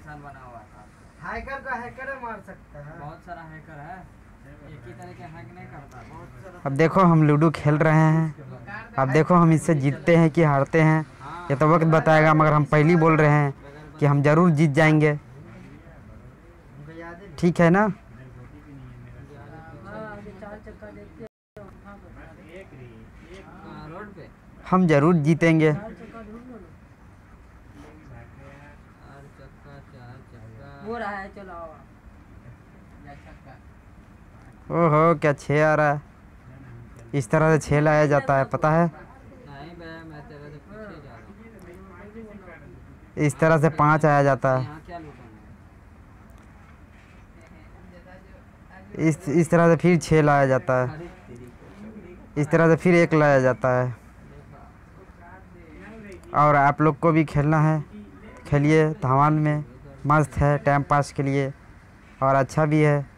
निशान बना हुआ था। हैकर का हैकर मार सकता है। बहुत सारा हैकर है, एक ही तरह के हैक नहीं करता, बहुत सारा। अब देखो हम लूडो खेल रहे हैं, अब देखो हम इससे जीतते हैं कि हारते हैं ये तो वक्त बताएगा, मगर हम पहले ही बोल रहे हैं कि हम ज़रूर जीत जाएंगे। ठीक है ना? रोड पे हम ज़रूर जीतेंगे। वो रहा है, चलो ओहो क्या 6 आ रहा है। इस तरह से 6 लाया जाता है, पता है? नहीं बे, मैं तेरे से पीछे जा रहा हूँ। इस तरह से 5 आया जाता है। यहाँ क्या लूटूंगा? इस तरह से फिर 6 लाया जाता है। इस तरह से फिर 1 लाया जाता है। और आप लोग को भी खेलना है, खेलिए धमाल में, मस्त है टाइम पास के लिए और अच्छा भी है।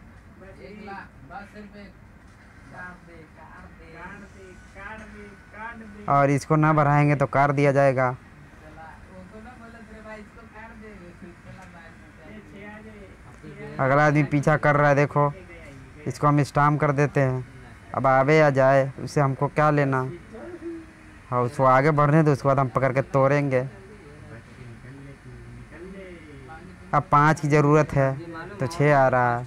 और इसको ना बढ़ाएंगे तो काट दिया जाएगा। अगला आदमी पीछा कर रहा है, देखो इसको हम स्टाम्प कर देते हैं। अब आवे या जाए उससे हमको क्या लेना। हाँ उसको आगे बढ़ने दो, उसके बाद हम पकड़ के तोड़ेंगे। अब 5 की ज़रूरत है तो 6 आ रहा है।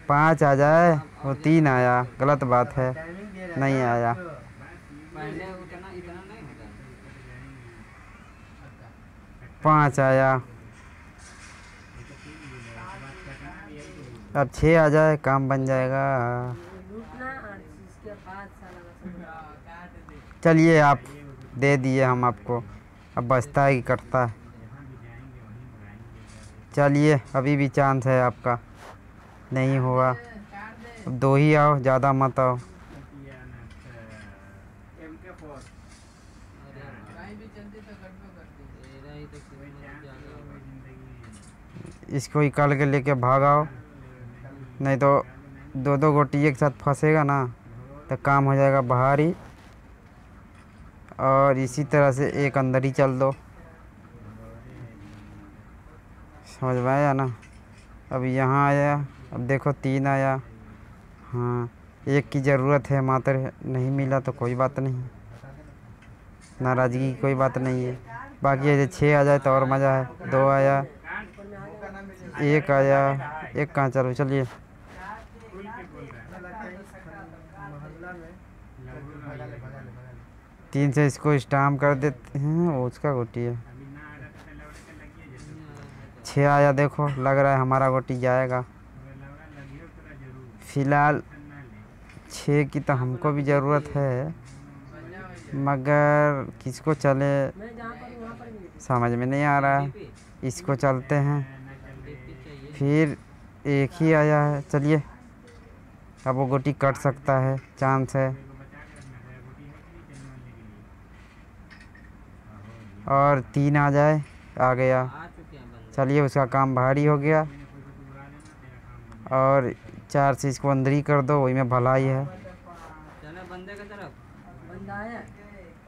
5 आ जाए, वो 3 आया, गलत बात है, नहीं आया। पहले उतना इतना नहीं होता। 5 आया, अब 6 आ जाए काम बन जाएगा। चलिए आप दे दिए हम आपको, अब बचता है कि कटता है। चलिए अभी भी चांस है आपका, नहीं हुआ। अब 2 ही आओ, ज़्यादा मत आओ। इसको निकाल के लेके भागाओ, नहीं तो 2-2 गोटी एक साथ फंसेगा ना तो काम हो जाएगा भारी। और इसी तरह से एक अंदर ही चल दो, समझ में आया ना? अब यहाँ आया, अब देखो 3 आया। हाँ 1 की ज़रूरत है मात्र, नहीं मिला तो कोई बात नहीं, नाराज़गी की कोई बात नहीं है। बाकी ऐसे 6 आ जाए तो और मज़ा है। 2 आया, 1 आया, 1 कहाँ चलो। चलिए तीन से इसको स्टाम्प कर देते हैं, वो उसका गोटी है। 6 आया, देखो लग रहा है हमारा गोटी जाएगा। फ़िलहाल 6 की तो हमको भी ज़रूरत है, मगर किसको चले समझ में नहीं आ रहा है। इसको चलते हैं, फिर 1 ही आया है। चलिए अब वो गोटी कट सकता है, चांस है। और 3 आ जाए, आ गया। चलिए उसका काम भारी हो गया। और 4 से इसको अंदर ही कर दो, वही में भलाई है।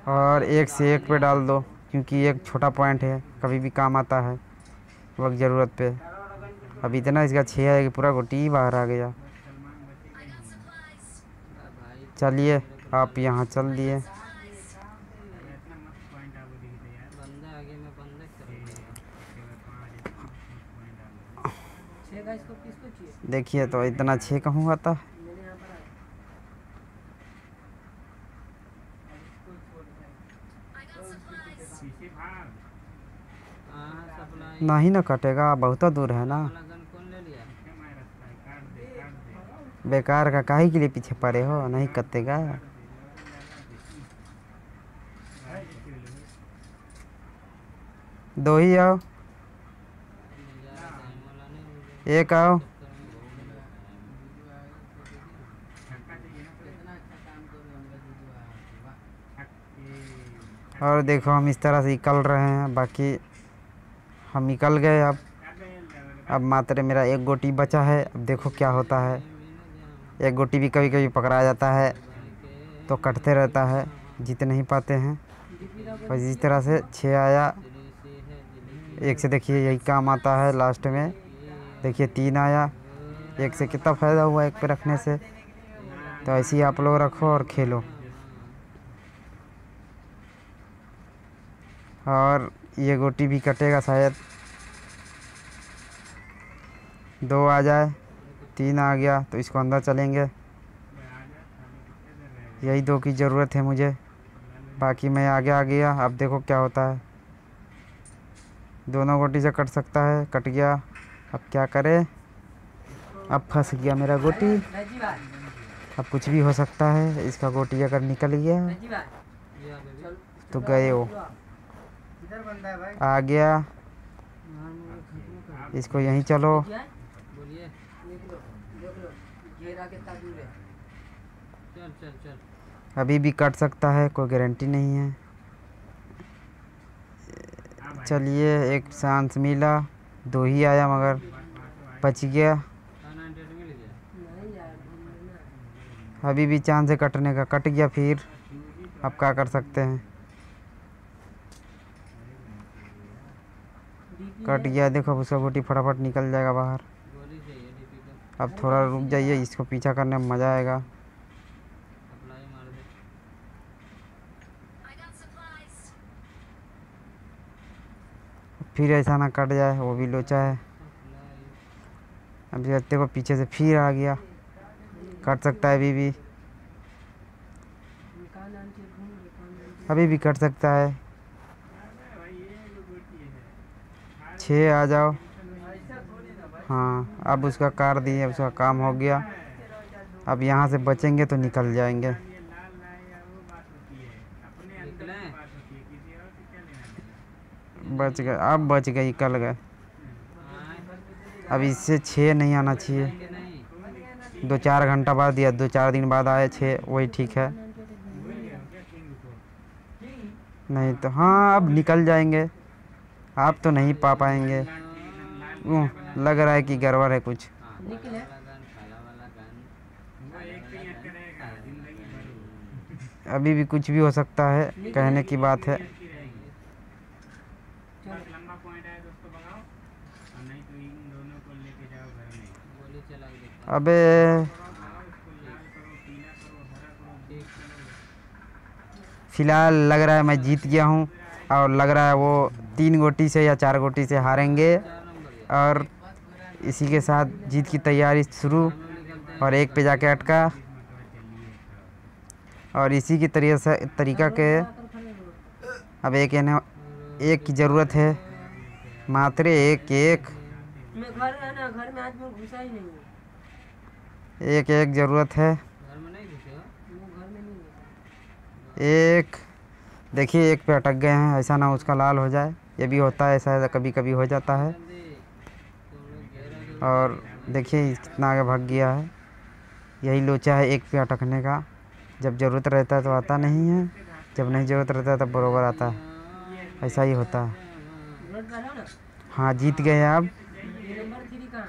और 1 से 1 पे डाल दो, क्योंकि एक छोटा पॉइंट है, कभी भी काम आता है वक्त ज़रूरत पे। अब इतना इसका 6 है कि पूरा गोटी ही बाहर आ गया। चलिए आप यहाँ चल दिए। देखिए तो इतना 6 कहूँ आता। नहीं ना कटेगा, बहुत दूर है ना। बेकार का काहे के लिए पीछे पड़े हो, नहीं कटेगा। दो ही आओ, 1 आओ। और देखो हम इस तरह से निकल रहे हैं, बाकी हम निकल गए। अब मात्र मेरा 1 गोटी बचा है। अब देखो क्या होता है। 1 गोटी भी कभी कभी पकड़ा जाता है तो कटते रहता है, जीत नहीं पाते हैं। बस इस तरह से 6 आया, एक से देखिए यही काम आता है लास्ट में। देखिए 3 आया, एक से कितना फ़ायदा हुआ एक पे रखने से। तो ऐसे ही आप लोग रखो और खेलो। और ये गोटी भी कटेगा शायद, 2 आ जाए, 3 आ गया तो इसको अंदर चलेंगे। यही 2 की ज़रूरत है मुझे, बाकी मैं आगे आ गया। अब देखो क्या होता है, दोनों गोटी से कट सकता है, कट गया। अब क्या करे, अब फंस गया मेरा गोटी। अब कुछ भी हो सकता है, इसका गोटी अगर निकल गया तो गए हो। इधर बंदा है भाई। आ गया, इसको यहीं चलो। बोलिए। चल चल चल। अभी भी कट सकता है, कोई गारंटी नहीं है। चलिए, एक चांस मिला, 2 ही आया मगर बच गया। अभी भी चांस है कटने का, कट गया फिर। अब क्या कर सकते हैं, कट गया। देखो उसका गोटी फटाफट निकल जाएगा बाहर। अब थोड़ा रुक जाइए, इसको पीछा करने में मज़ा आएगा। फिर ऐसा ना कट जाए, वो भी लोचा है। अब देखते को पीछे से फिर आ गया, कट सकता है अभी भी कट सकता है। 6 आ जाओ। हाँ, अब उसका कार दिए, उसका काम हो गया। अब यहाँ से बचेंगे तो निकल जाएंगे। बच गए, अब बच गए, निकल गए। अब इससे 6 नहीं आना चाहिए। 2-4 घंटा बाद या 2-4 दिन बाद आए 6, वही ठीक है। नहीं तो हाँ, अब निकल जाएंगे। आप तो नहीं पा पाएंगे। लग रहा है कि गड़बड़ है कुछ। अभी भी कुछ भी हो सकता है, कहने की बात है। अबे फिलहाल लग रहा है मैं जीत गया हूँ, और लग रहा है वो 3 गोटी से या 4 गोटी से हारेंगे। और इसी के साथ जीत की तैयारी शुरू। और एक पे जाके अटका। और इसी की तरीका के अब एक की ज़रूरत है, मात्र एक मैं घर है ना, घर में आज मैं घुसा ही नहीं हूँ। एक ज़रूरत है। घर में नहीं घुसे हो? वो घर में नहीं घुसा। एक देखिए, एक पे अटक गए हैं, ऐसा ना उसका लाल हो जाए। ये भी होता है, ऐसा कभी कभी हो जाता है। और देखिए कितना आगे भाग गया है। यही लोचा है एक पे अटकने का। जब ज़रूरत रहता है तो आता नहीं है, जब नहीं ज़रूरत रहता है तब बरोबर आता है। ऐसा ही होता है। हाँ, जीत गए हैं अब। नंबर 3 कहाँ?